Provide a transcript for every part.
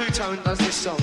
Two-Tone does this song.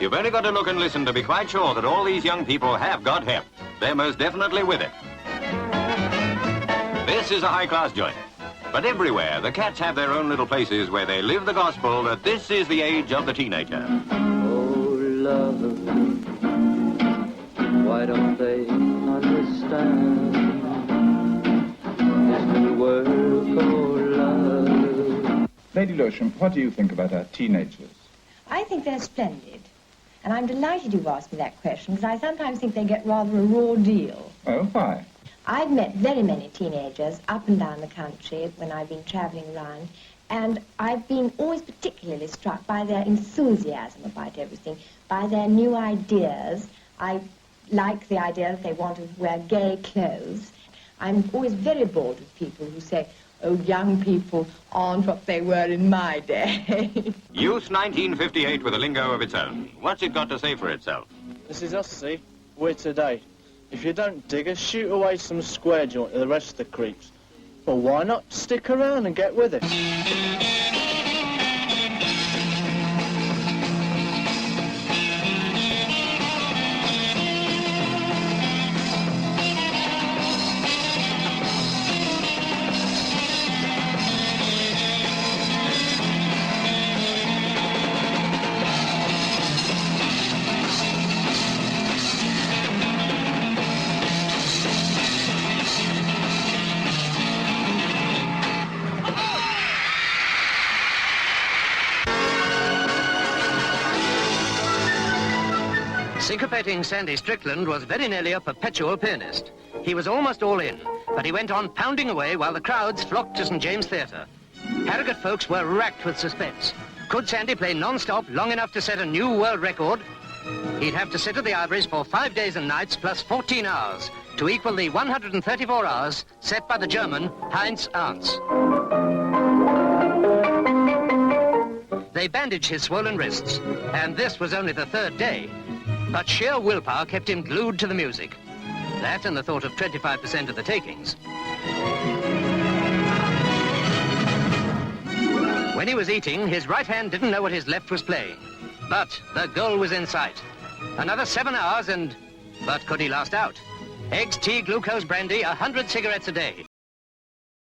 You've only got to look and listen to be quite sure that all these young people have got hep. They're most definitely with it. This is a high-class joint. But everywhere, the Cats have their own little places where they live the gospel that this is the age of the teenager. Oh, love, why don't they understand? This new world called love. Lady Lewisham, what do you think about our teenagers? I think they're splendid. And I'm delighted you've asked me that question, because I sometimes think they get rather a raw deal. Oh, why? I've met very many teenagers up and down the country when I've been travelling around, and I've been always particularly struck by their enthusiasm about everything, by their new ideas. I like the idea that they want to wear gay clothes. I'm always very bored with people who say, oh, young people aren't what they were in my day. Youth 1958 with a lingo of its own. What's it got to say for itself? This is us, see? We're today. If you don't dig us, shoot away some square joint to the rest of the creeps. Well, why not stick around and get with it? Syncopating Sandy Strickland was very nearly a perpetual pianist. He was almost all in, but he went on pounding away while the crowds flocked to St. James Theatre. Harrogate folks were racked with suspense. Could Sandy play non-stop long enough to set a new world record? He'd have to sit at the Ivories for 5 days and nights plus 14 hours to equal the 134 hours set by the German Heinz Ernst. They bandaged his swollen wrists, and this was only the third day. But sheer willpower kept him glued to the music. That and the thought of 25% of the takings. When he was eating, his right hand didn't know what his left was playing. But the goal was in sight. Another 7 hours and... But could he last out? Eggs, tea, glucose, brandy, 100 cigarettes a day.